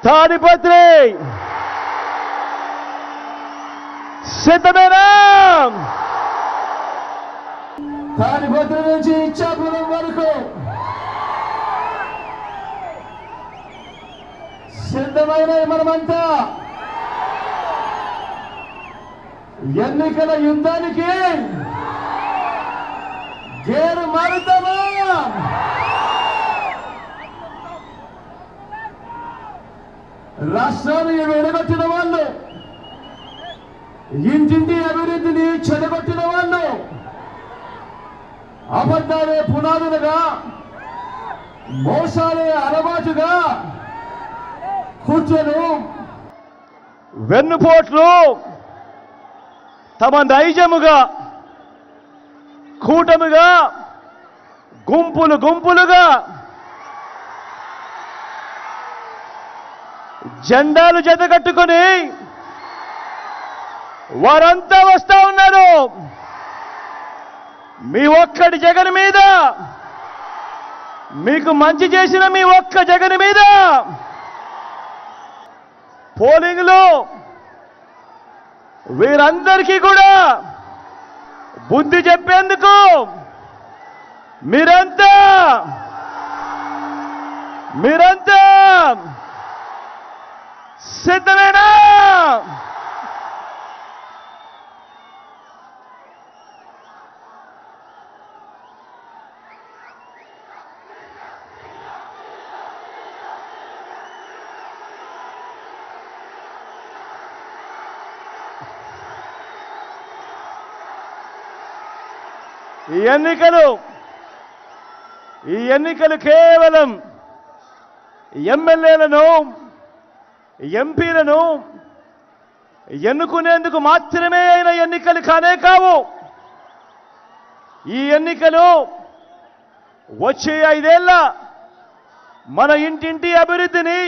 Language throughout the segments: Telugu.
తాడిపత్రి సిద్ధమేనా? తాడిపత్రి నుంచి ఇచ్చాపురం వరకు సిద్ధమైన మనమంతా ఎన్నికల యుద్ధానికి గేరు మారుతామా? రాష్ట్రాన్ని విడగొట్టిన వాళ్ళు, ఇంటింటి అభివృద్ధిని చెడగొట్టిన వాళ్ళు, అబద్ధాలే పునాదులుగా, మోసాలే అలవాటుగా కూర్చొని వెన్నుపోట్లు తమ నైజముగా, కూటమిగా, గుంపులు గుంపులుగా జెండాలు జతకట్టుకొని వారంతా వస్తా ఉన్నారు. మీ ఒక్కడి జగన్ మీద, మీకు మంచి చేసిన మీ ఒక్క జగన్ మీద పోలింగ్లో వీరందరికీ కూడా బుద్ధి చెప్పేందుకు మీరంతా సిద్ధమేనా? ఈ ఎన్నికలు కేవలం ఎమ్మెల్యేలను, ఎంపీలను ఎన్నుకునేందుకు మాత్రమే అయిన ఎన్నికలు కానే కావు. ఈ ఎన్నికలు వచ్చే 5 ఏళ్ల మన ఇంటింటి అభివృద్ధిని,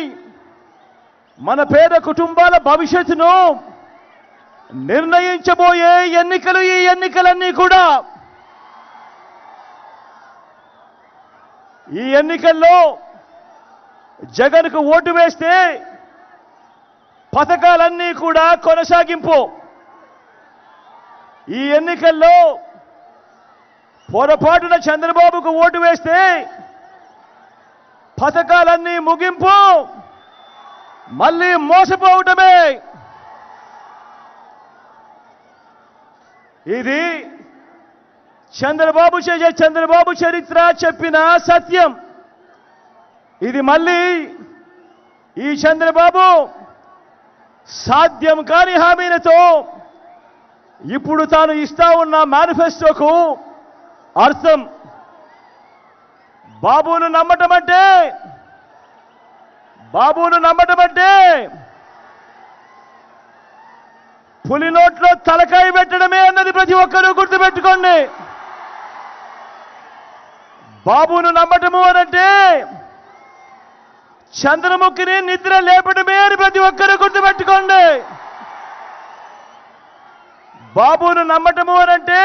మన పేద కుటుంబాల భవిష్యత్తును నిర్ణయించబోయే ఎన్నికలు. ఈ ఎన్నికలన్నీ కూడా ఈ ఎన్నికల్లో జగన్కు ఓటు వేస్తే పథకాలన్నీ కూడా కొనసాగింపు. ఈ ఎన్నికల్లో పొరపాటున చంద్రబాబుకు ఓటు వేస్తే పథకాలన్నీ ముగింపు, మళ్ళీ మోసపోవటమే. ఇది చంద్రబాబు చరిత్ర చెప్పిన సత్యం. ఇది మళ్ళీ ఈ చంద్రబాబు సాధ్యం కాని హామీలతో ఇప్పుడు తాను ఇస్తా ఉన్న మేనిఫెస్టోకు అర్థం. బాబును నమ్మటం అంటే పులి నోట్లో తలకాయ పెట్టడమే అన్నది ప్రతి ఒక్కరూ గుర్తుపెట్టుకోండి. బాబును నమ్మటము అనంటే చంద్రముఖిని నిద్ర లేపడమే అని ప్రతి ఒక్కరూ గుర్తుపెట్టుకోండి. బాబును నమ్మటము అనంటే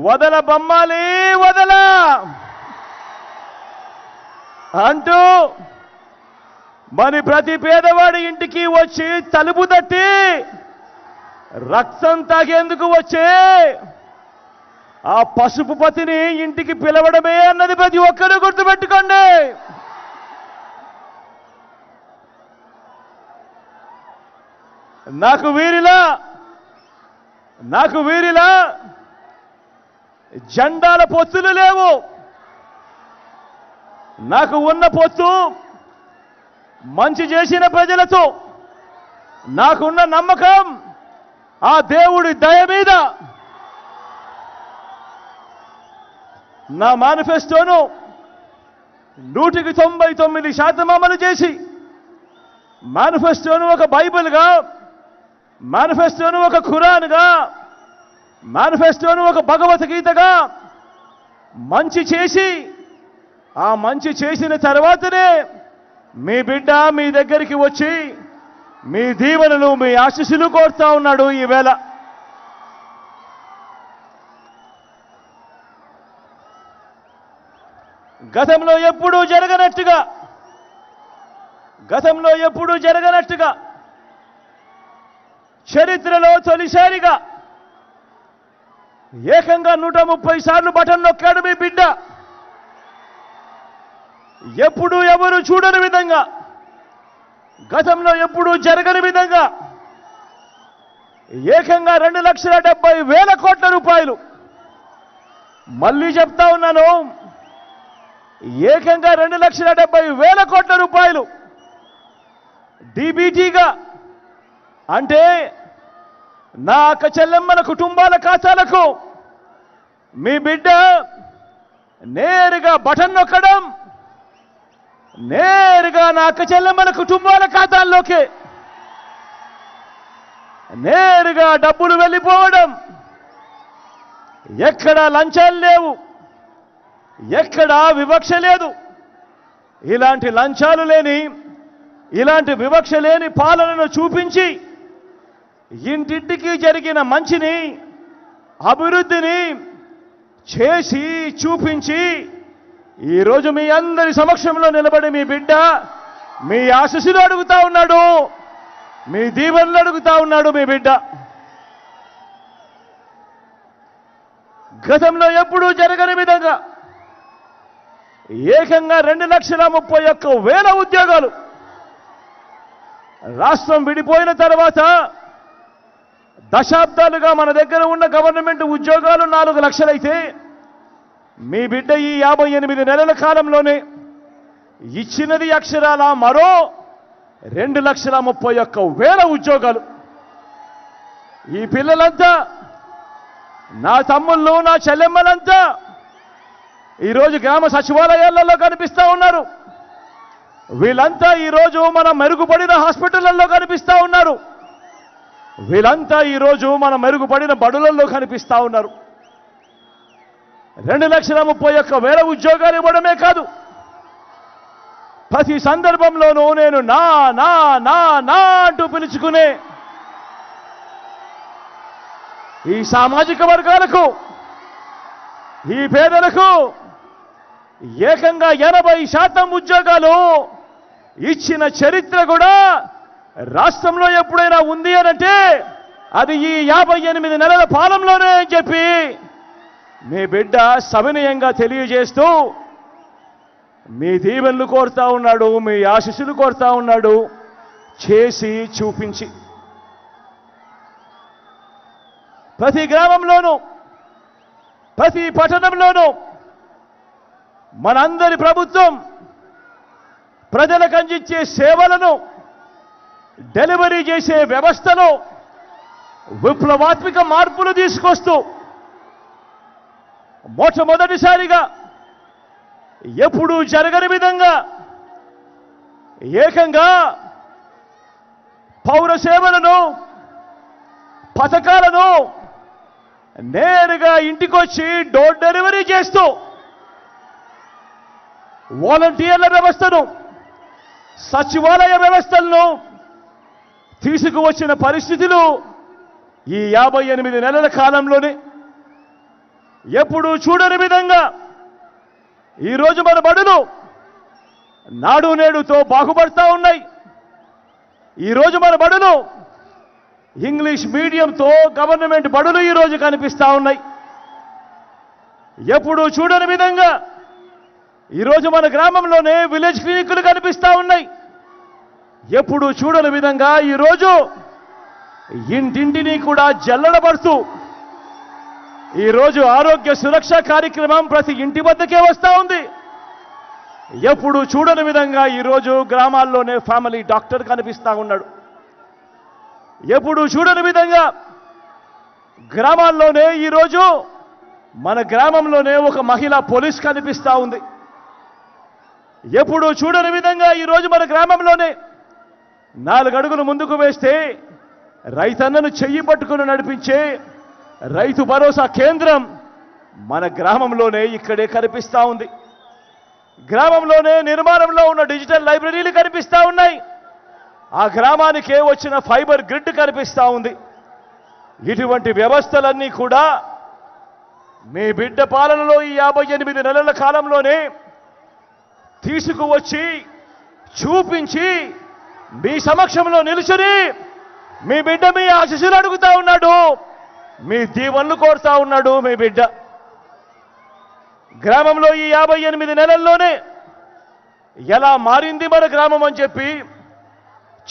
వదల బొమ్మాలి వదల అంటూ మరి ప్రతి పేదవాడి ఇంటికి వచ్చి తలుపు తట్టి రక్తం తాగేందుకు వచ్చే ఆ పసుపు పతిని ఇంటికి పిలవడమే అన్నది ప్రతి ఒక్కరూ గుర్తుపెట్టుకోండి. నాకు వీరిలా జెండాల పొత్తులు లేవు. నాకు ఉన్న పొత్తు మంచి చేసిన ప్రజలతో, నాకున్న నమ్మకం ఆ దేవుడి దయ మీద. నా మేనిఫెస్టోను 99% అమలు చేసి, మేనిఫెస్టోను ఒక బైబిల్గా, మేనిఫెస్టోను ఒక ఖురాన్గా, మేనిఫెస్టోను ఒక భగవద్గీతగా మంచి చేసి, ఆ మంచి చేసిన తర్వాతనే మీ బిడ్డ మీ దగ్గరికి వచ్చి మీ దీవెనలు, మీ ఆశీస్సులు కోరుతా ఉన్నాడు. ఈవేళ గతంలో ఎప్పుడూ జరగనట్టుగా గతంలో ఎప్పుడూ జరగనట్టుగా చరిత్రలో తొలిసారిగా ఏకంగా 130 సార్లు బటన్ నొక్కాడు మీ బిడ్డ. ఎప్పుడూ ఎవరు చూడని విధంగా, గతంలో ఎప్పుడూ జరగని విధంగా ఏకంగా 2,70,000 కోట్ల రూపాయలు, మళ్ళీ చెప్తా ఉన్నాను, ఏకంగా 2,70,000 కోట్ల రూపాయలు డీబీటీగా, అంటే నా అక్క చెల్లెమ్మల కుటుంబాల ఖాతాలకు మీ బిడ్డ నేరుగా బటన్ నొక్కడం, నేరుగా నా అక్క చెల్లెమ్మల కుటుంబాల ఖాతాల్లోకి నేరుగా డబ్బులు వెళ్ళిపోవడం. ఎక్కడా లంచాలు లేవు, ఎక్కడా వివక్ష లేదు. ఇలాంటి లంచాలు లేని, ఇలాంటి వివక్ష లేని పాలనను చూపించి ఇంటింటికి జరిగిన మంచిని, అభివృద్ధిని చేసి చూపించి ఈరోజు మీ అందరి సమక్షంలో నిలబడి మీ బిడ్డ మీ ఆశీస్సులు అడుగుతా ఉన్నాడు, మీ దీవెనలు అడుగుతా ఉన్నాడు మీ బిడ్డ. గతంలో ఎప్పుడూ జరగని విధంగా ఏకంగా 2,31,000 ఉద్యోగాలు. రాష్ట్రం విడిపోయిన తర్వాత దశాబ్దాలుగా మన దగ్గర ఉన్న గవర్నమెంట్ ఉద్యోగాలు 4 లక్షలైతే మీ బిడ్డ ఈ 58 నెలల కాలంలోనే ఇచ్చినది అక్షరాల మరో 2,31,000 ఉద్యోగాలు. ఈ పిల్లలంతా, నా తమ్ముళ్ళు, నా చెల్లెమ్మలంతా ఈరోజు గ్రామ సచివాలయాలలో కనిపిస్తూ ఉన్నారు. వీళ్ళంతా ఈరోజు మన మెరుగుపడిన హాస్పిటళ్లలో కనిపిస్తూ ఉన్నారు. వీళ్ళంతా ఈరోజు మన మెరుగుపడిన బడులలో కనిపిస్తూ ఉన్నారు. 2,31,000 ఉద్యోగాలు ఇవ్వడమే కాదు, ప్రతి సందర్భంలోనూ నేను నా నా నా నా అంటూ పిలుచుకునే ఈ సామాజిక వర్గాలకు, ఈ పేదలకు ఏకంగా 80% ఉద్యోగాలు ఇచ్చిన చరిత్ర కూడా రాష్ట్రంలో ఎప్పుడైనా ఉంది అనంటే అది ఈ 58 నెలల పాలనలోనే అని చెప్పి మీ బిడ్డ సవినయంగా తెలియజేస్తూ మీ దీవెనలు కోరుతా ఉన్నాడు, మీ ఆశీస్సులు కోరుతా ఉన్నాడు, చేసి చూపించి. ప్రతి గ్రామంలోనూ, ప్రతి పట్టణంలోనూ మనందరి ప్రభుత్వం ప్రజలకు అందించే సేవలను, డెలివరీ చేసే వ్యవస్థలో విప్లవాత్మక మార్పులు తీసుకొస్తూ మొట్టమొదటిసారిగా ఎప్పుడూ జరగని విధంగా ఏకంగా పౌర సేవలను, పథకాలను నేరుగా ఇంటికొచ్చి డోర్ డెలివరీ చేస్తూ వాలంటీర్ల వ్యవస్థను, సచివాలయ వ్యవస్థలను తీసుకువచ్చిన పరిస్థితులు ఈ 58 నెలల కాలంలోనే ఎప్పుడూ చూడని విధంగా ఈరోజు మన బడులు నాడు నేడుతో బాగుపడతా ఉన్నాయి. ఈరోజు మన బడులు ఇంగ్లీష్ మీడియంతో గవర్నమెంట్ బడులు ఈరోజు కనిపిస్తూ ఉన్నాయి. ఎప్పుడూ చూడని విధంగా ఈరోజు మన గ్రామంలోనే విలేజ్ క్లినిక్లు కనిపిస్తూ ఉన్నాయి. ఎప్పుడూ చూడని విధంగా ఈరోజు ఇంటింటిని కూడా జల్లడబడుతూ ఈరోజు ఆరోగ్య సురక్ష కార్యక్రమం ప్రతి ఇంటి వద్దకే వస్తూ ఉంది. ఎప్పుడు చూడని విధంగా ఈరోజు గ్రామాల్లోనే ఫ్యామిలీ డాక్టర్ కనిపిస్తూ ఉన్నాడు. ఎప్పుడు చూడని విధంగా గ్రామాల్లోనే ఈరోజు మన గ్రామంలోనే ఒక మహిళా పోలీస్ కనిపిస్తూ ఉంది. ఎప్పుడు చూడని విధంగా ఈరోజు మన గ్రామంలోనే 4 అడుగులు ముందుకు వేస్తే రైతన్నను చెయ్యి పట్టుకుని నడిపించే రైతు భరోసా కేంద్రం మన గ్రామంలోనే ఇక్కడే కనిపిస్తూ ఉంది. గ్రామంలోనే నిర్మాణంలో ఉన్న డిజిటల్ లైబ్రరీలు కనిపిస్తూ ఉన్నాయి. ఆ గ్రామానికే వచ్చిన ఫైబర్ గ్రిడ్ కనిపిస్తూ ఉంది. ఇటువంటి వ్యవస్థలన్నీ కూడా మీ బిడ్డ పాలనలో ఈ 58 నెలల కాలంలోనే తీసుకువచ్చి చూపించి మీ సమక్షంలో నిలుచుని మీ బిడ్డ మీ ఆశీస్సులు అడుగుతా ఉన్నాడు, మీ దీవెనలు కోరుతా ఉన్నాడు. మీ బిడ్డ గ్రామంలో ఈ 58 నెలల్లోనే ఎలా మారింది మన గ్రామం అని చెప్పి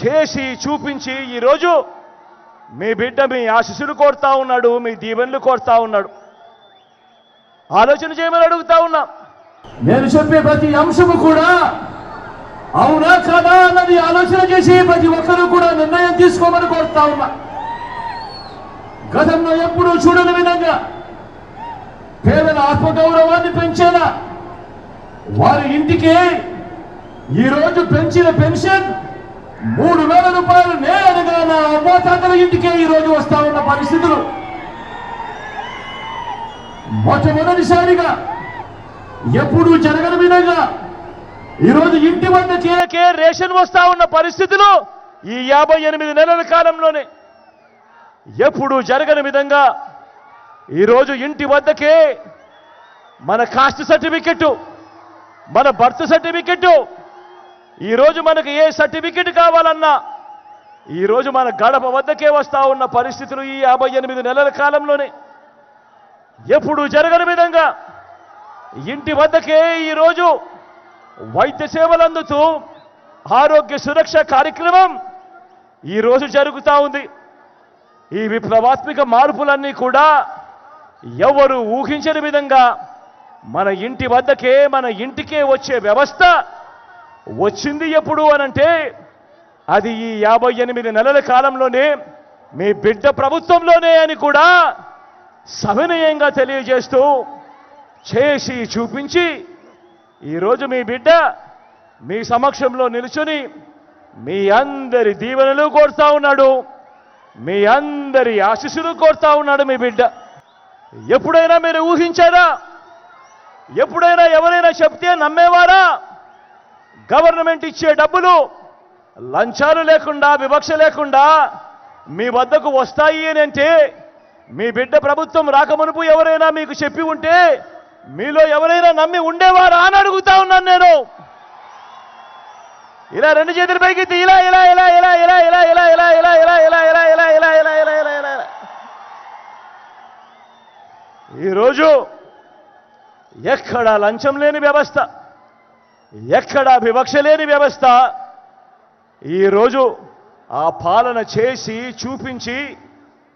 చేసి చూపించి ఈరోజు మీ బిడ్డ మీ ఆశీస్సులు కోరుతా ఉన్నాడు, మీ దీవెనలు కోరుతా ఉన్నాడు. ఆలోచన చేయమని అడుగుతా ఉన్నా. నేను చెప్పే ప్రతి అంశము కూడా అవునా కాదా అన్నది ఆలోచన చేసి ప్రతి ఒక్కరూ కూడా నిర్ణయం తీసుకోమని కోరుతా ఉన్నా. గతంలో ఎప్పుడూ చూడని విధంగా పేదల ఆత్మగౌరవాన్ని పెంచేలా వారి ఇంటికి ఈరోజు పెంచిన పెన్షన్ 3,000 రూపాయలు నేరుగా నా అవ్వాతాతల ఇంటికే ఈరోజు వస్తా ఉన్న పరిస్థితులు. మొట్టమొదటిసారిగా ఎప్పుడూ జరగని విధంగా ఈరోజు ఇంటి వద్దకే రేషన్ వస్తా ఉన్న పరిస్థితులు ఈ 58 నెలల కాలంలోనే ఎప్పుడు జరగని విధంగా ఈరోజు ఇంటి వద్దకే మన కాస్ట్ సర్టిఫికెట్, మన బర్త్ సర్టిఫికెట్, ఈరోజు మనకు ఏ సర్టిఫికెట్ కావాలన్నా ఈరోజు మన గడప వద్దకే వస్తా ఉన్న పరిస్థితులు ఈ 58 నెలల కాలంలోనే ఎప్పుడు జరగని విధంగా ఇంటి వద్దకే ఈరోజు వైద్య సేవలు అందుతూ ఆరోగ్య సురక్ష కార్యక్రమం ఈరోజు జరుగుతూ ఉంది. ఈ విప్లవాత్మక మార్పులన్నీ కూడా ఎవరు ఊహించని విధంగా మన ఇంటి వద్దకే మన ఇంటికే వచ్చే వ్యవస్థ వచ్చింది. ఎప్పుడు అనంటే అది ఈ 58 నెలల కాలంలోనే మీ బిడ్డ ప్రభుత్వంలోనే అని కూడా సవినయంగా తెలియజేస్తూ చేసి చూపించి ఈరోజు మీ బిడ్డ మీ సమక్షంలో నిలుచుని మీ అందరి దీవెనలు కోరుతా ఉన్నాడు, మీ అందరి ఆశీస్సులు కోరుతా ఉన్నాడు మీ బిడ్డ. ఎప్పుడైనా మీరు ఊహించారా? ఎప్పుడైనా ఎవరైనా చెప్తే నమ్మేవారా? గవర్నమెంట్ ఇచ్చే డబ్బులు లంచాలు లేకుండా వివక్ష లేకుండా మీ వద్దకు వస్తాయి అని అంటే మీ బిడ్డ ప్రభుత్వం రాకమునుపు ఎవరైనా మీకు చెప్పి ఉంటే మీలో ఎవరైనా నమ్మి ఉండేవారా అని అడుగుతా ఉన్నాను నేను. ఇలా 2 చేతుల పైకి ఇలా ఇలా ఇలా ఇలా ఇలా ఇలా ఇలా ఇలా ఇలా ఇలా ఇలా ఇలా ఇలా ఇలా ఇలా ఇలా ఇలా ఇలా ఇలా ఈరోజు ఎక్కడా లంచం లేని వ్యవస్థ, ఎక్కడా వివక్ష లేని వ్యవస్థ ఈరోజు ఆ పాలన చేసి చూపించి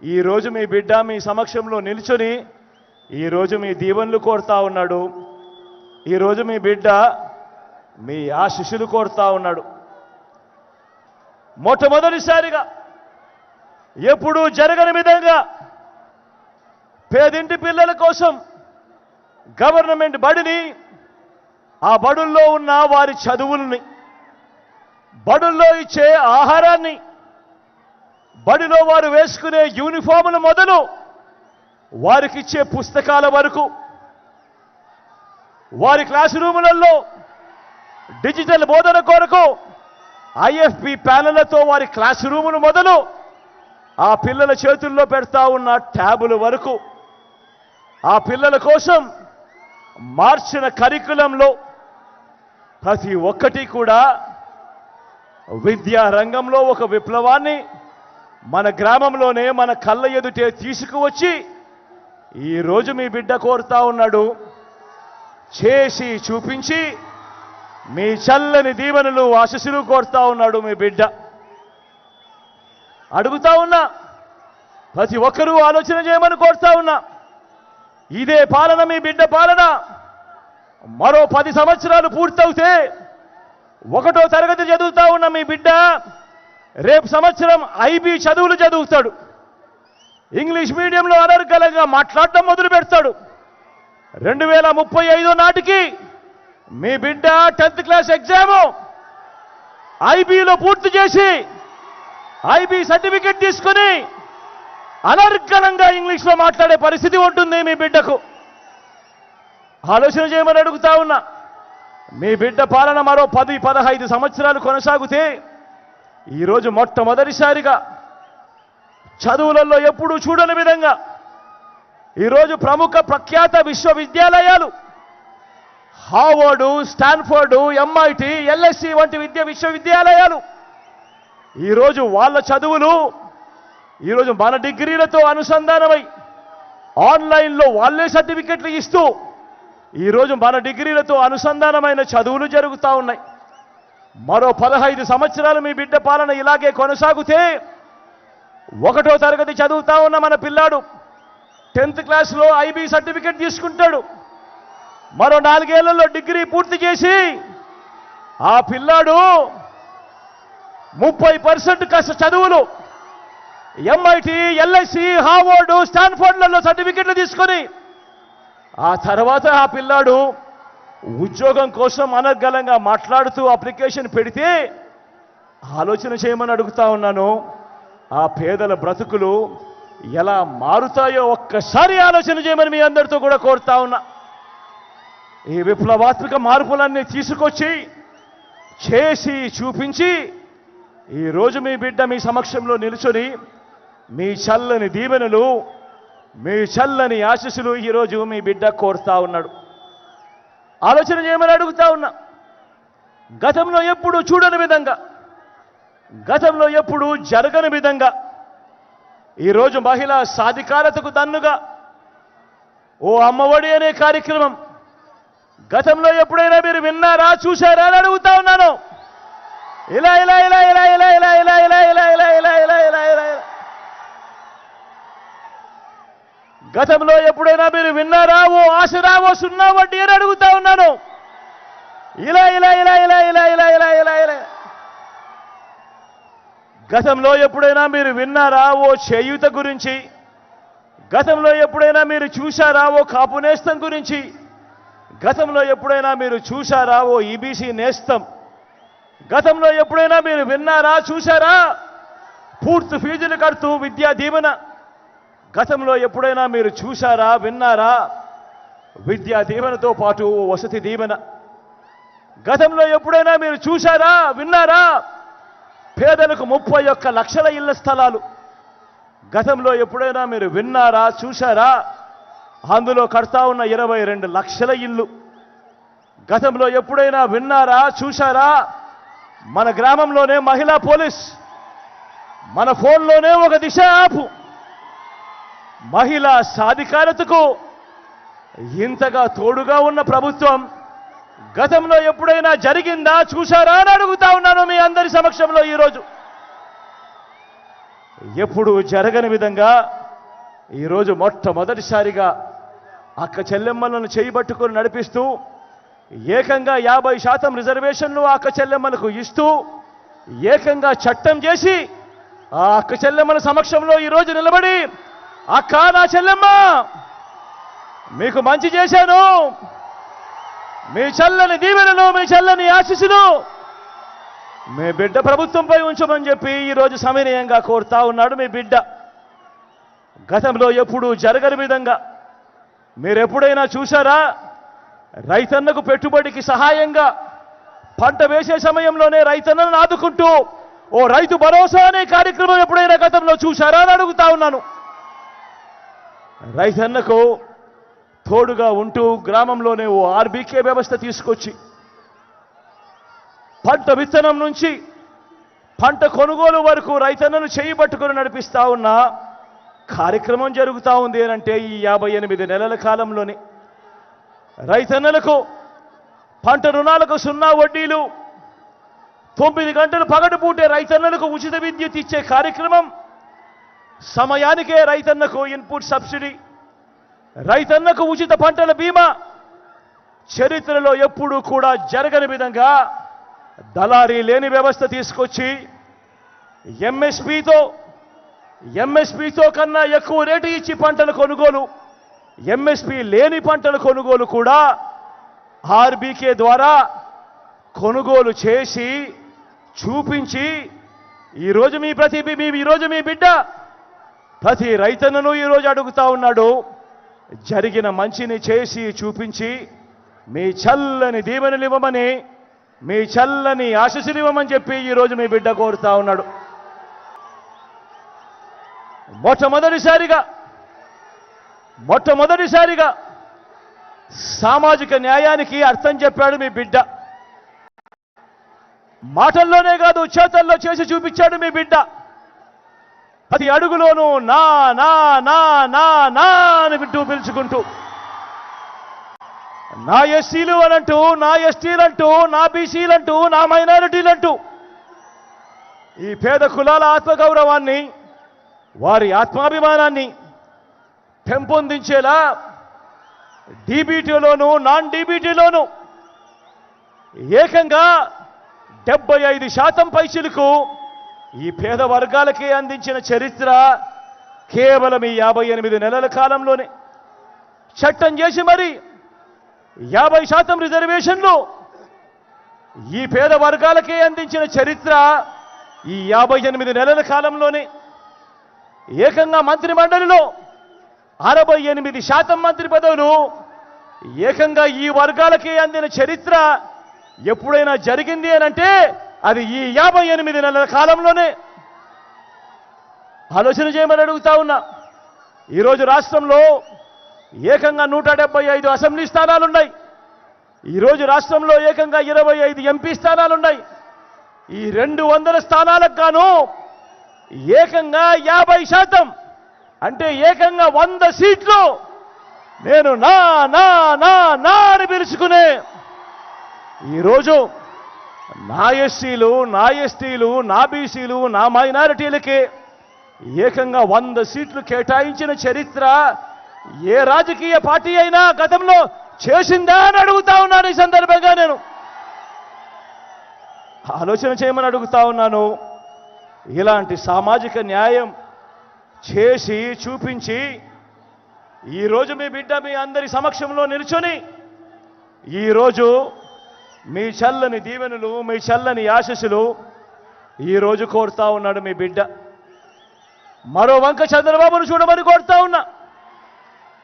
ఈరోజు మీ బిడ్డ మీ సమక్షంలో నిల్చొని ఈరోజు మీ దీవెనలు కోరుతా ఉన్నాడు. ఈరోజు మీ బిడ్డ మీ ఆశీస్సులు కోరుతా ఉన్నాడు. మొట్టమొదటిసారిగా ఎప్పుడూ జరగని విధంగా పేదింటి పిల్లల కోసం గవర్నమెంట్ బడిని, ఆ బడుల్లో ఉన్న వారి చదువుల్ని, బడుల్లో ఇచ్చే ఆహారాన్ని, బడిలో వారు వేసుకునే యూనిఫాములు మొదలు వారికిచ్చే పుస్తకాల వరకు, వారి క్లాస్ రూములలో డిజిటల్ బోధన కొరకు ఐఎఫ్పి ప్యానెళ్లతో వారి క్లాస్ రూములు మొదలు ఆ పిల్లల చేతుల్లో పెడతా ఉన్న ట్యాబుల వరకు, ఆ పిల్లల కోసం మార్చిన కరికులంలో ప్రతి ఒక్కటి కూడా విద్యా రంగంలో ఒక విప్లవాన్ని మన గ్రామంలోనే మన కళ్ళ ఎదుటే తీసుకువచ్చి ఈరోజు మీ బిడ్డ కోరుతా ఉన్నాడు. చేసి చూపించి మీ చల్లని దీవెనలు ఆశీస్సులు కోరుతా ఉన్నాడు మీ బిడ్డ. అడుగుతా ఉన్నా, ప్రతి ఒక్కరూ ఆలోచన చేయమని కోరుతా ఉన్నా. ఇదే పాలన మీ బిడ్డ పాలన మరో 10 సంవత్సరాలు పూర్తవుతే 1వ తరగతి చదువుతా ఉన్న మీ బిడ్డ రేపు సంవత్సరం ఐబీ చదువులు చదువుతాడు. ఇంగ్లీష్ మీడియంలో అనర్గళంగా మాట్లాడటం మొదలు పెడతాడు. 2035 నాటికి మీ బిడ్డ 10th క్లాస్ ఎగ్జాము ఐబీలో పూర్తి చేసి ఐబీ సర్టిఫికెట్ తీసుకుని అనర్గళంగా ఇంగ్లీష్లో మాట్లాడే పరిస్థితి ఉంటుంది మీ బిడ్డకు. ఆలోచన చేయమని అడుగుతా ఉన్నా. మీ బిడ్డ పాలన మరో 10-15 సంవత్సరాలు కొనసాగితే ఈరోజు మొట్టమొదటిసారిగా చదువులలో ఎప్పుడూ చూడని విధంగా ఈరోజు ప్రముఖ ప్రఖ్యాత విశ్వవిద్యాలయాలు హార్వర్డ్, స్టాన్ఫోర్డ్, MIT, LSE వంటి విశ్వవిద్యాలయాలు ఈరోజు వాళ్ళ చదువులు ఈరోజు మన డిగ్రీలతో అనుసంధానమై ఆన్లైన్లో వాళ్ళే సర్టిఫికెట్లు ఇస్తూ ఈరోజు మన డిగ్రీలతో అనుసంధానమైన చదువులు జరుగుతూ ఉన్నాయి. మరో 15 సంవత్సరాలు మీ బిడ్డ పాలన ఇలాగే కొనసాగితే 1వ తరగతి చదువుతా ఉన్న మన పిల్లాడు 10th క్లాస్లో IB సర్టిఫికెట్ తీసుకుంటాడు. మరో 4 ఏళ్లలో డిగ్రీ పూర్తి చేసి ఆ పిల్లాడు 30% చదువులు MIT, LSE, హార్వర్డ్, స్టాన్ఫోర్డ్లలో సర్టిఫికెట్లు తీసుకొని ఆ తర్వాత ఆ పిల్లాడు ఉద్యోగం కోసం అనర్గళంగా మాట్లాడుతూ అప్లికేషన్ పెడితే ఆలోచన చేయమని అడుగుతా ఉన్నాను. ఆ పేదల బ్రతుకులు ఎలా మారుతాయో ఒక్కసారి ఆలోచన చేయమని మీ అందరితో కూడా కోరుతా ఉన్నా. ఈ విప్లవాత్మక మార్పులన్నీ తీసుకొచ్చి చేసి చూపించి ఈరోజు మీ బిడ్డ మీ సమక్షంలో నిలుచొని మీ చల్లని దీవెనలు, మీ చల్లని ఆశీస్సులు ఈరోజు మీ బిడ్డ కోరుతా ఉన్నాడు. ఆలోచన చేయమని అడుగుతా ఉన్నా. గతంలో ఎప్పుడు చూడని విధంగా, గతంలో ఎప్పుడు జరగని విధంగా ఈరోజు మహిళా సాధికారతకు దన్నుగా ఓ అమ్మఒడి అనే కార్యక్రమం గతంలో ఎప్పుడైనా మీరు విన్నారా, చూశారా అని అడుగుతా ఉన్నాను. ఇలా ఇలా ఇలా ఇలా ఇలా ఇలా ఇలా ఇలా ఇలా ఇలా ఇలా ఇలా ఇలా ఇలా గతంలో ఎప్పుడైనా మీరు విన్నారా ఓ ఆసరా, ఓ సున్నా వడ్డీ అని అడుగుతా ఉన్నాను. ఇలా ఇలా ఇలా ఇలా ఇలా ఇలా ఇలా ఇలా ఇలా గతంలో ఎప్పుడైనా మీరు విన్నారా ఓ చేయూత గురించి? గతంలో ఎప్పుడైనా మీరు చూశారా ఓ కాపు నేస్తం గురించి? గతంలో ఎప్పుడైనా మీరు చూశారా ఓ EBC నేస్తం? గతంలో ఎప్పుడైనా మీరు విన్నారా, చూశారా పూర్తి ఫీజులు కడుతూ విద్యా దీవెన? గతంలో ఎప్పుడైనా మీరు చూశారా, విన్నారా విద్యా దీవెనతో పాటు వసతి దీవెన? గతంలో ఎప్పుడైనా మీరు చూశారా, విన్నారా పేదలకు 31 లక్షల ఇళ్ల స్థలాలు? గతంలో ఎప్పుడైనా మీరు విన్నారా, చూశారా అందులో కడతా ఉన్న 22 లక్షల ఇళ్ళు? గతంలో ఎప్పుడైనా విన్నారా, చూశారా మన గ్రామంలోనే మహిళా పోలీస్, మన ఫోన్లోనే ఒక దిశ యాప్ మహిళా సాధికారతకు ఇంతగా తోడుగా ఉన్న ప్రభుత్వం గతంలో ఎప్పుడైనా జరిగిందా, చూశారా అని అడుగుతా ఉన్నాను మీ అందరి సమక్షంలో ఈరోజు. ఎప్పుడు జరగని విధంగా ఈరోజు మొట్టమొదటిసారిగా అక్క చెల్లెమ్మలను చేయబట్టుకొని నడిపిస్తూ ఏకంగా 50% రిజర్వేషన్లు అక్క చెల్లెమ్మలకు ఇస్తూ ఏకంగా చట్టం చేసి ఆ అక్క చెల్లెమ్మల సమక్షంలో ఈరోజు నిలబడి, అక్క నా చెల్లెమ్మ మీకు మంచి చేశాను, మీ చల్లని దీవెనలు, మీ చల్లని ఆశీస్సులు మీ బిడ్డ ప్రభుత్వంపై ఉంచమని చెప్పి ఈరోజు సవినయంగా కోరుతా ఉన్నాడు మీ బిడ్డ. గతంలో ఎప్పుడు జరగని విధంగా మీరెప్పుడైనా చూశారా రైతన్నకు పెట్టుబడికి సహాయంగా పంట వేసే సమయంలోనే రైతన్నను ఆదుకుంటూ ఓ రైతు భరోసా అనే కార్యక్రమం ఎప్పుడైనా గతంలో చూశారా అని అడుగుతా ఉన్నాను. రైతన్నకు తోడుగా ఉంటూ గ్రామంలోనే ఓ RBK వ్యవస్థ తీసుకొచ్చి పంట విత్తనం నుంచి పంట కొనుగోలు వరకు రైతన్నను చేయబట్టుకొని నడిపిస్తా ఉన్న కార్యక్రమం జరుగుతూ ఉంది అంటే ఈ 58 నెలల కాలంలోనే రైతన్నలకు పంట రుణాలకు 0 వడ్డీలు, 9 గంటలు పగటిపూటే రైతన్నలకు ఉచిత విద్యుత్ ఇచ్చే కార్యక్రమం, సమయానికే రైతన్నకు ఇన్పుట్ సబ్సిడీ, రైతన్నకు ఉచిత పంటల బీమా, చరిత్రలో ఎప్పుడూ కూడా జరగని విధంగా దళారీ లేని వ్యవస్థ తీసుకొచ్చి ఎంఎస్పీతో కన్నా ఎక్కువ రేటు ఇచ్చి పంటల కొనుగోలు, MSP లేని పంటల కొనుగోలు కూడా RBK ద్వారా కొనుగోలు చేసి చూపించి ఈరోజు మీ బిడ్డ ప్రతి రైతన్నను ఈరోజు అడుగుతా ఉన్నాడు. జరిగిన మంచిని చేసి చూపించి మీ చల్లని దీవెనలు ఇవ్వమని, మీ చల్లని ఆశీస్సులు ఇవ్వమని చెప్పి ఈరోజు మీ బిడ్డ కోరుతా ఉన్నాడు. మొట్టమొదటిసారిగా సామాజిక న్యాయానికి అర్థం చెప్పాడు మీ బిడ్డ. మాటల్లోనే కాదు, చేతల్లో చేసి చూపించాడు మీ బిడ్డ. ప్రతి అడుగులోనూ నా నా నా నా నా అని వింటూ పిలుచుకుంటూ, నా ఎస్సీలు అనంటూ, నా ఎస్టీలంటూ, నా బీసీలంటూ, నా మైనారిటీలంటూ ఈ పేద కులాల ఆత్మగౌరవాన్ని, వారి ఆత్మాభిమానాన్ని పెంపొందించేలా డీబీటీలోనూ నాన్ డీబీటీలోనూ ఏకంగా 75% పైచిలకు ఈ పేద వర్గాలకే అందించిన చరిత్ర కేవలం ఈ 58 నెలల కాలంలోనే. చట్టం చేసి మరి 50% రిజర్వేషన్లు ఈ పేద వర్గాలకే అందించిన చరిత్ర ఈ 58 నెలల కాలంలోనే. ఏకంగా మంత్రి మండలిలో 68% మంత్రి పదవులు ఏకంగా ఈ వర్గాలకే అందిన చరిత్ర ఎప్పుడైనా జరిగింది అనంటే అది ఈ 58 నెలల కాలంలోనే. ఆలోచన చేయమని అడుగుతా ఉన్నా. ఈరోజు రాష్ట్రంలో ఏకంగా 175 అసెంబ్లీ స్థానాలున్నాయి. ఈరోజు రాష్ట్రంలో ఏకంగా 25 ఎంపీ స్థానాలున్నాయి. ఈ 200 స్థానాలకు గాను ఏకంగా 50%, అంటే ఏకంగా 100 సీట్లు నేను నా నా నా నా అని పిలుచుకునే ఈరోజు నా ఎస్సీలు, నా ఎస్టీలు, నా బీసీలు, నా మైనారిటీలకి ఏకంగా 100 సీట్లు కేటాయించిన చరిత్ర ఏ రాజకీయ పార్టీ అయినా గతంలో చేసిందా అని అడుగుతా ఉన్నాను. ఈ సందర్భంగా నేను ఆలోచన చేయమని అడుగుతా ఉన్నాను. ఇలాంటి సామాజిక న్యాయం చేసి చూపించి ఈరోజు మీ బిడ్డ మీ అందరి సమక్షంలో నిల్చొని ఈరోజు మీ చల్లని దీవెనలు, మీ చల్లని ఆశీస్సులు ఈరోజు కోరుతా ఉన్నాడు మీ బిడ్డ. మరో వంక చంద్రబాబును చూడమని కోరుతా ఉన్నా,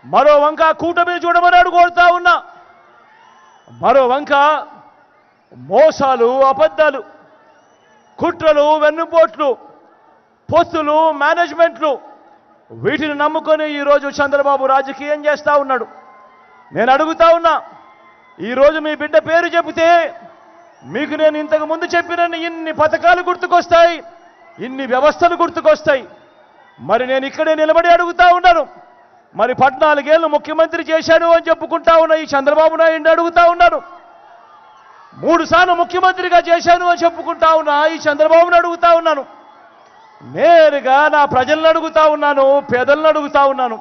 మరో వంక కూటమిని చూడమని కోరుతా ఉన్నా, మరో వంక మోసాలు, అబద్ధాలు, కుట్రలు, వెన్నుపోట్లు, పొత్తులు, మేనేజ్మెంట్లు, వీటిని నమ్ముకొని ఈరోజు చంద్రబాబు రాజకీయం చేస్తా ఉన్నాడు. నేను అడుగుతా ఉన్నా, ఈరోజు మీ బిడ్డ పేరు చెబితే మీకు నేను ఇంతకు ముందు చెప్పిన ఇన్ని పథకాలు గుర్తుకొస్తాయి, ఇన్ని వ్యవస్థలు గుర్తుకొస్తాయి. మరి నేను ఇక్కడే నిలబడి అడుగుతా ఉన్నాను, మరి 14 ఏళ్ళు ముఖ్యమంత్రి చేశాను అని చెప్పుకుంటా ఉన్న ఈ చంద్రబాబు నాయుడు అడుగుతా ఉన్నాను, 3 సార్లు ముఖ్యమంత్రిగా చేశాను అని చెప్పుకుంటా ఉన్నా ఈ చంద్రబాబును అడుగుతా ఉన్నాను, నేరుగా నా ప్రజలను అడుగుతా ఉన్నాను, పేదలను అడుగుతా ఉన్నాను.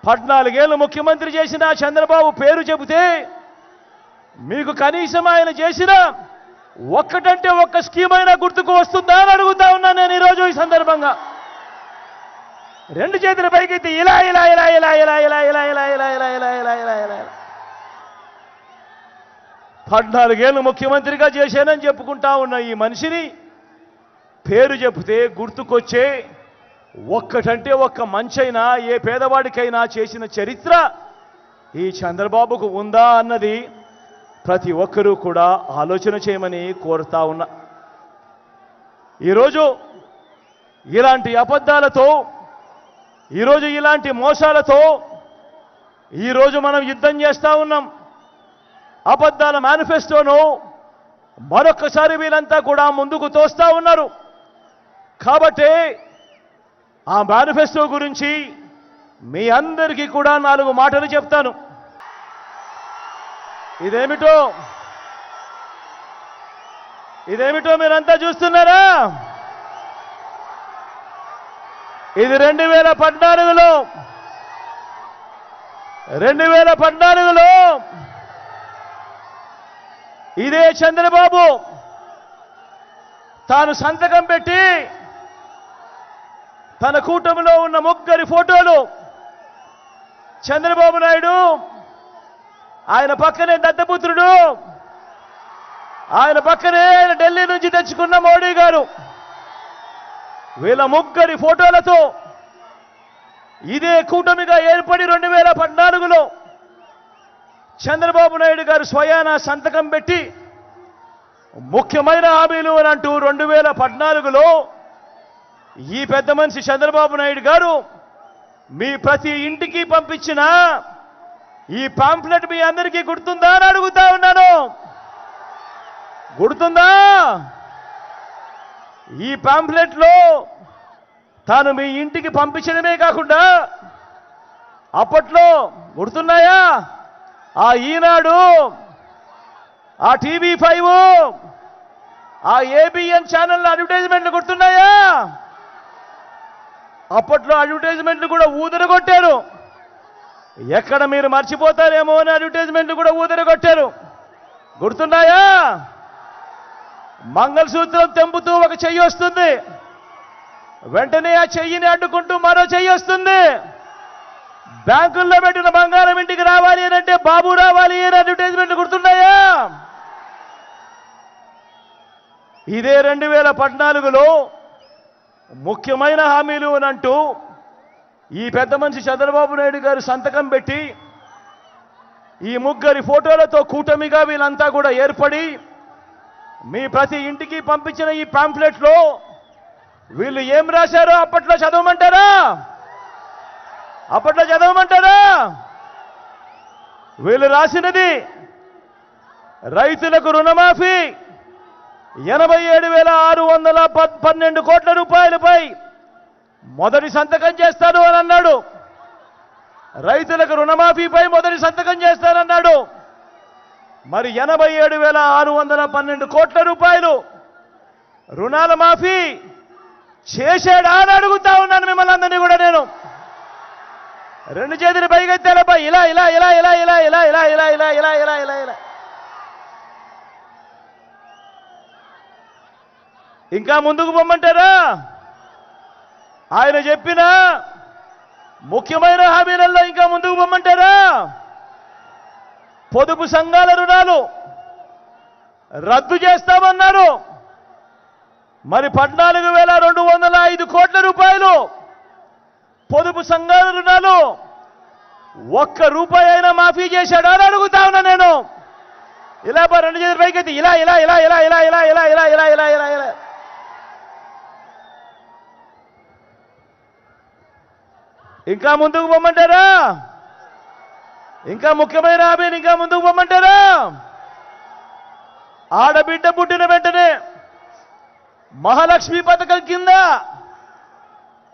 14 ఏళ్ళు ముఖ్యమంత్రి చేసిన చంద్రబాబు పేరు చెబితే మీకు కనీసం ఆయన చేసిన ఒక్కటంటే ఒక్క స్కీమ్ అయినా గుర్తుకు వస్తుందా అని అడుగుతా ఉన్నా నేను ఈరోజు ఈ సందర్భంగా. 2 చేతుల పైకెత్తి ఇలా ఇలా ఇలా ఇలా ఇలా ఇలా ఇలా ఇలా ఇలా ఇలా ఇలా ఇలా ఇలా ఇలా 14 ఏళ్ళు ముఖ్యమంత్రిగా చేశానని చెప్పుకుంటా ఉన్న ఈ మనిషిని పేరు చెబితే గుర్తుకొచ్చే ఒక్కటంటే ఒక్క మంచైనా ఏ పేదవాడికైనా చేసిన చరిత్ర ఈ చంద్రబాబుకు ఉందా అన్నది ప్రతి ఒక్కరూ కూడా ఆలోచన చేయమని కోరుతా ఉన్నా. ఈరోజు ఇలాంటి అబద్ధాలతో, ఈరోజు ఇలాంటి మోసాలతో ఈరోజు మనం యుద్ధం చేస్తా ఉన్నాం. అబద్ధాల మేనిఫెస్టోను మరొక్కసారి వీళ్ళంతా కూడా ముందుకు తోస్తా ఉన్నారు. కాబట్టి ఆ మేనిఫెస్టో గురించి మీ అందరికీ కూడా 4 మాటలు చెప్తాను. ఇదేమిటో మీరంతా చూస్తున్నారా? ఇది 2014లో ఇదే చంద్రబాబు తాను సంతకం పెట్టి తన కూటమిలో ఉన్న 3 ఫోటోలు, చంద్రబాబు నాయుడు, ఆయన పక్కనే దత్తపుత్రుడు, ఆయన పక్కనే ఢిల్లీ నుంచి తెచ్చుకున్న మోడీ గారు, వీళ్ళ 3 ఫోటోలతో ఇదే కూటమిగా ఏర్పడి 2014లో చంద్రబాబు నాయుడు గారు స్వయాన సంతకం పెట్టి ముఖ్యమైన హామీలు అని అంటూ 2014లో ఈ పెద్ద మనిషి చంద్రబాబు నాయుడు గారు మీ ప్రతి ఇంటికి పంపించిన ఈ పాంఫ్లెట్ మీ అందరికీ గుర్తుందా అని అడుగుతా ఉన్నాను. గుర్తుందా? ఈ పాంఫ్లెట్లో తాను మీ ఇంటికి పంపించడమే కాకుండా అప్పట్లో గుర్తున్నాయా? ఆ ఈనాడు, ఆ TV5, ఆ ABN ఛానల్ అడ్వర్టైజ్మెంట్లు గుర్తున్నాయా? అప్పట్లో అడ్వర్టైజ్మెంట్లు కూడా ఊదరగొట్టారు. ఎక్కడ మీరు మర్చిపోతారేమో అని అడ్వర్టైజ్మెంట్లు కూడా ఊదరగొట్టారు. గుర్తున్నాయా? మంగళసూత్రం తెంపుతూ ఒక చెయ్యి వస్తుంది, వెంటనే ఆ చెయ్యిని అడ్డుకుంటూ మరో చెయ్యి వస్తుంది. బ్యాంకుల్లో పెట్టిన బంగారం ఇంటికి రావాలి అని అంటే బాబు రావాలి అని అడ్వర్టైజ్మెంట్లు గుర్తున్నాయా? ఇదే 2014లో ముఖ్యమైన హామీలు అని అంటూ ఈ పెద్ద మనిషి చంద్రబాబు నాయుడు గారు సంతకం పెట్టి ఈ ముగ్గురి ఫోటోలతో కూటమిగా వీళ్ళంతా కూడా ఏర్పడి మీ ప్రతి ఇంటికి పంపించిన ఈ పాంఫ్లెట్లో వీళ్ళు ఏం రాశారో అప్పట్లో చదవమంటారా? అప్పట్లో చదవమంటారా? వీళ్ళు రాసినది రైతులకు రుణమాఫీ 87,612 కోట్ల రూపాయలపై మొదటి సంతకం చేస్తాను అని అన్నాడు. రైతులకు రుణమాఫీపై మొదటి సంతకం చేస్తానన్నాడు. మరి 87,612 కోట్ల రూపాయలు రుణాల మాఫీ చేశాడా అని అడుగుతా ఉన్నాను మిమ్మల్ని అందరినీ కూడా నేను. రెండు చేతులు పైకెత్తారబ్బా, ఇలా ఇలా ఇలా ఇలా ఇలా ఇలా ఇలా ఇలా ఇలా ఇలా ఇలా ఇలా ఇలా. ఇంకా ముందుకు పొమ్మంటారా? ఆయన చెప్పిన ముఖ్యమైన హామీలలో ఇంకా ముందుకు పొమ్మంటారా? పొదుపు సంఘాల రుణాలు రద్దు చేస్తామన్నారు. మరి 14,205 కోట్ల రూపాయలు పొదుపు సంఘాల రుణాలు ఒక్క రూపాయి అయినా మాఫీ చేశాడా అని అడుగుతా ఉన్నా నేను. ఇలా రెండు చేతుల పైకెత్తి ఇలా ఇలా ఇలా ఇలా ఇలా ఇలా ఇలా ఇలా ఇలా ఇలా ఇలా ఇలా. ఇంకా ముందుకు పొమ్మంటారా? ఇంకా ముఖ్యమైన హామీని ఇంకా ముందుకు పొమ్మంటారా? ఆడబిడ్డ పుట్టిన వెంటనే మహాలక్ష్మి పథకం కింద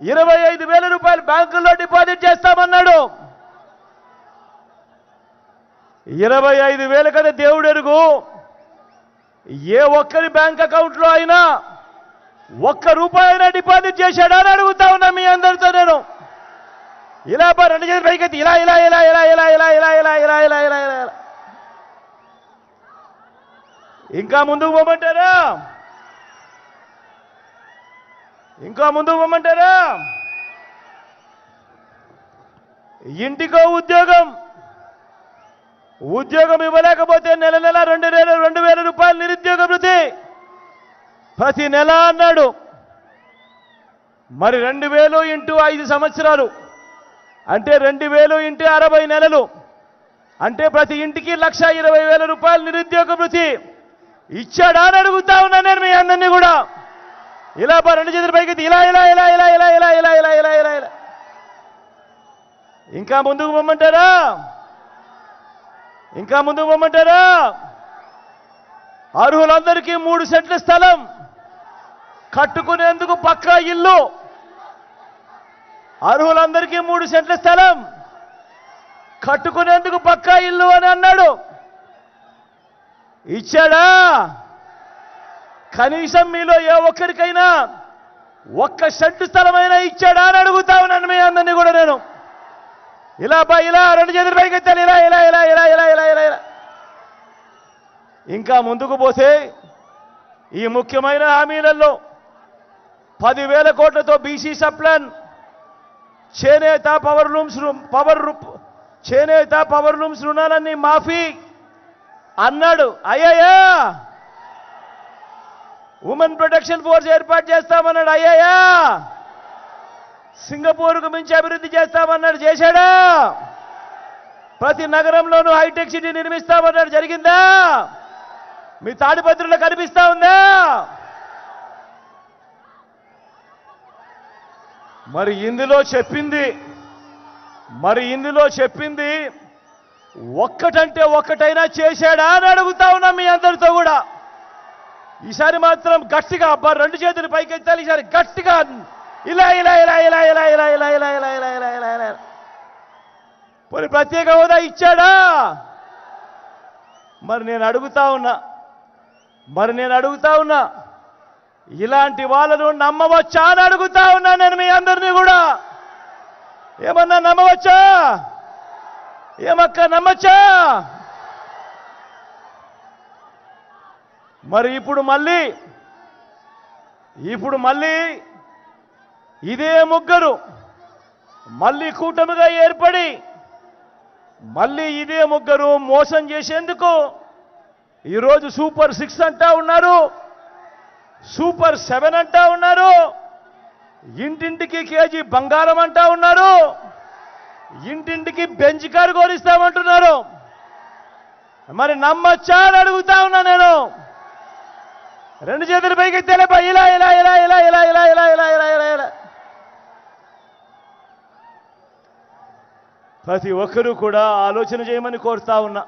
25,000 రూపాయలు బ్యాంకుల్లో డిపాజిట్ చేస్తామన్నాడు. 25,000 కదా దేవుడు ఎరుగు. ఏ ఒక్కరి బ్యాంక్ అకౌంట్లో అయినా ఒక్క రూపాయి అయినా డిపాజిట్ చేశాడా అని అడుగుతా ఉన్నా మీ అందరితో నేను. ఇలా రెండు చేతులు పైకెత్తి ఇలా ఇలా ఇలా ఇలా ఇలా ఇలా ఇలా ఇలా ఇలా ఇలా ఇలా ఇలా. ఇంకా ముందుకు పోమంటారా? ఇంకా ముందుకు పోమంటారా? ఇంటికో ఉద్యోగం, ఉద్యోగం ఇవ్వలేకపోతే నెల నెల 2,000 రూపాయలు నిరుద్యోగ భృతి ప్రతి నెల అన్నాడు. మరి 2,000 ఇంటూ 5 సంవత్సరాలు అంటే 2,000 ఇంటూ 60 నెలలు అంటే ప్రతి ఇంటికి 1,20,000 రూపాయలు నిరుద్యోగ భృతి ఇచ్చాడా అని అడుగుతా ఉన్నా నేను మీ అందరినీ కూడా. ఇలా రెండు చేతుల పైకి ఇలా ఇలా ఇలా ఇలా ఇలా ఇలా ఇలా ఇలా ఇలా ఇలా ఇలా. ఇంకా ముందుకు పొమ్మంటారా? ఇంకా ముందుకు పొమ్మంటారా? అర్హులందరికీ 3 సెంట్ల స్థలం కట్టుకునేందుకు పక్కా ఇల్లు. అర్హులందరికీ 3 సెంట్ల స్థలం కట్టుకునేందుకు పక్కా ఇల్లు అని అన్నాడు. ఇచ్చాడా? కనీసం మీలో ఏ ఒక్కరికైనా 1 సెంటు స్థలమైనా ఇచ్చాడా అని అడుగుతా ఉన్నాను మీ అందరినీ కూడా నేను. ఇలా ఇలా రెండు చేతుల పైకి ఎత్తాలి ఇలా ఇలా ఇలా ఇలా ఇలా ఇలా ఇలా ఇలా. ఇంకా ముందుకు పోతే ఈ ముఖ్యమైన హామీలలో 10,000 కోట్లతో బీసీ సప్లాన్, చేనేత పవర్ లూమ్స్ రుణాలన్నీ మాఫీ అన్నాడు. అయ్యాయా? ఉమెన్ ప్రొటెక్షన్ ఫోర్స్ ఏర్పాటు చేస్తామన్నాడు. అయ్యాయా? సింగపూర్కు మించి అభివృద్ధి చేస్తామన్నాడు. చేశాడా? ప్రతి నగరంలోనూ హైటెక్ సిటీ నిర్మిస్తామన్నాడు. జరిగిందా? మీ తాడిపత్రిలో కనిపిస్తా ఉందా? మరి ఇందులో చెప్పింది ఒక్కటంటే ఒక్కటైనా చేశాడా అని అడుగుతా ఉన్నా మీ అందరితో కూడా. ఈసారి మాత్రం గట్టిగా అబ్బా రెండు చేతులు పైకెత్తాలి. ఈసారి గట్టిగా ఇలా ఇలా ఇలా ఇలా ఇలా ఇలా ఇలా ఇలా ఇలా ఇలా ఇలా ఇలా ఇలా పోనీ ప్రత్యేక హోదా ఇచ్చాడా? మరి నేను అడుగుతా ఉన్నా ఇలాంటి వాళ్ళను నమ్మవచ్చా అని అడుగుతా ఉన్నా నేను మీ అందరినీ కూడా. ఏమన్నా నమ్మవచ్చా? ఏమక్క నమ్మచ్చా? మరి ఇప్పుడు మళ్ళీ ఇదే ముగ్గురు మళ్ళీ కూటమిగా ఏర్పడి మళ్ళీ ఇదే ముగ్గురు మోసం చేసేందుకు ఈరోజు సూపర్ 6 అంటా ఉన్నారు, సూపర్ 7 అంటా ఉన్నారు, ఇంటింటికి కేజీ బంగారం అంటా ఉన్నారు, ఇంటింటికి బెంచ్ కారు కోరిస్తామంటున్నారు. మరి నమ్మచ్చా అని అడుగుతా ఉన్నా నేను. రెండు చేతులు పైకి ఎత్తేలేపా ఇలా ఇలా ఇలా ఇలా ఇలా ఇలా ఇలా ఇలా ఇలా ఇలా ఇలా. ప్రతి ఒక్కరూ కూడా ఆలోచన చేయమని కోరుతా ఉన్నా.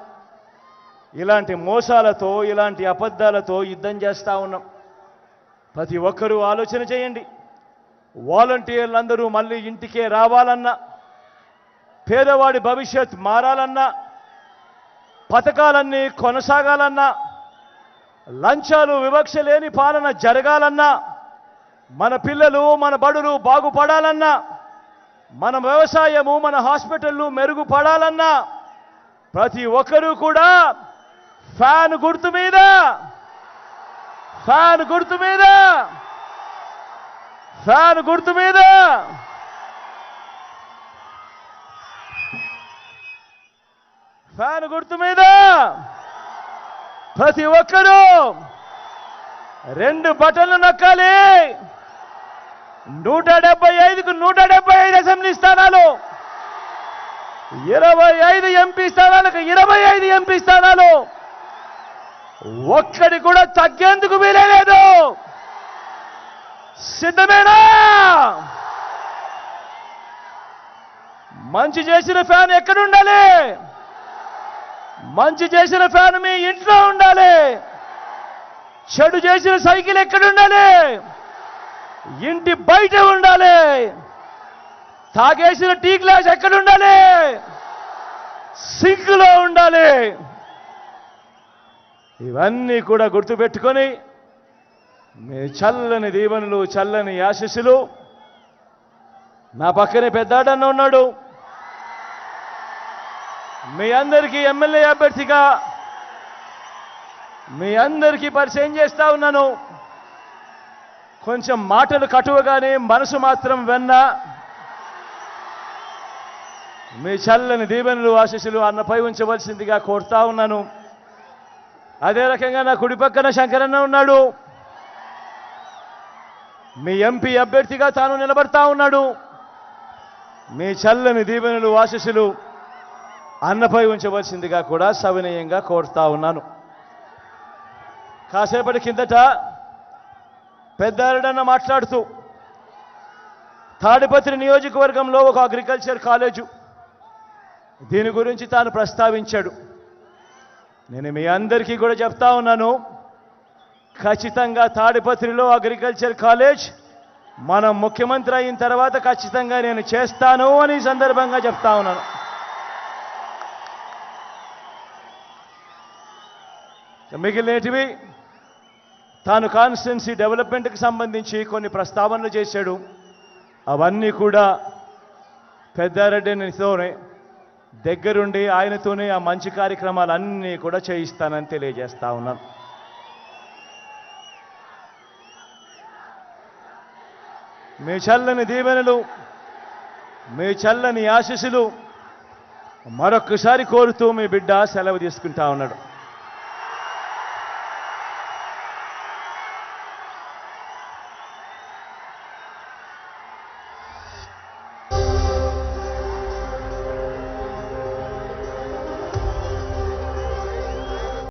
ఇలాంటి మోసాలతో ఇలాంటి అబద్ధాలతో యుద్ధం చేస్తా ఉన్నాం. ప్రతి ఒక్కరూ ఆలోచన చేయండి. వాలంటీర్లందరూ మళ్ళీ ఇంటికే రావాలన్నా, పేదవాడి భవిష్యత్ మారాలన్నా, పథకాలన్నీ కొనసాగాలన్నా, లంచాలు వివక్ష లేని పాలన జరగాలన్నా, మన పిల్లలు మన బడులు బాగుపడాలన్నా, మన వ్యవసాయము మన హాస్పిటళ్ళు మెరుగుపడాలన్నా ప్రతి ఒక్కరూ కూడా ఫ్యాన్ గుర్తు మీద ప్రతి ఒక్కరూ 2 బటన్లు నొక్కాలి. 175కు 175 అసెంబ్లీ స్థానాలు, 25 ఎంపీ స్థానాలకు 25 ఎంపీ స్థానాలు, ఒక్కడి కూడా తగ్గేందుకు వీలేదు. సిద్ధమేనా? మంచి చేసిన ఫ్యాన్ ఎక్కడుండాలి? మంచి చేసిన ఫ్యాన్ మీ ఇంట్లో ఉండాలి. చెడు చేసిన సైకిల్ ఎక్కడుండాలి? ఇంటి బయట ఉండాలి. తాగేసిన టీ గ్లాస్ ఎక్కడుండాలి? సింక్లో ఉండాలి. ఇవన్నీ కూడా గుర్తుపెట్టుకొని మీ చల్లని దీవెనలు, చల్లని ఆశీస్సులు. నా పక్కనే పెద్దాడన్న ఉన్నాడు. మీ అందరికీ ఎమ్మెల్యే అభ్యర్థిగా మీ అందరికీ పరిచయం చేస్తా ఉన్నాను. కొంచెం మాటలు కటువగానే మనసు మాత్రం వెన్న. మీ చల్లని దీవెనలు, ఆశీస్సులు అన్నపై ఉంచవలసిందిగా కోరుతా ఉన్నాను. అదే రకంగా నా కుడి పక్కన శంకరన్న ఉన్నాడు. మీ ఎంపీ అభ్యర్థిగా తాను నిలబడతా ఉన్నాడు. మీ చల్లని దీవెనలు, ఆశీస్సులు అన్నపై ఉంచవలసిందిగా కూడా సవినయంగా కోరుతా ఉన్నాను. కాసేపటి కిందట పెద్దారెడ్డన్న మాట్లాడుతూ తాడిపత్రి నియోజకవర్గంలో ఒక అగ్రికల్చర్ కాలేజు, దీని గురించి తాను ప్రస్తావించాడు. నేను మీ అందరికీ కూడా చెప్తా ఉన్నాను, ఖచ్చితంగా తాడిపత్రిలో అగ్రికల్చర్ కాలేజ్ మనం ముఖ్యమంత్రి అయిన తర్వాత ఖచ్చితంగా నేను చేస్తాను అని ఈ సందర్భంగా చెప్తా ఉన్నాను. మిగిలినటివి తాను కాన్స్టిట్యున్సీ డెవలప్మెంట్కి సంబంధించి కొన్ని ప్రస్తావనలు చేశాడు. అవన్నీ కూడా పెద్దారెడ్డితోనే దగ్గరుండి ఆయనతోనే ఆ మంచి కార్యక్రమాలన్నీ కూడా చేయిస్తానని తెలియజేస్తా ఉన్నాను. మీ చల్లని దీవెనలు, మీ చల్లని ఆశీస్సులు మరొక్కసారి కోరుతూ మీ బిడ్డ సెలవు తీసుకుంటా ఉన్నాడు.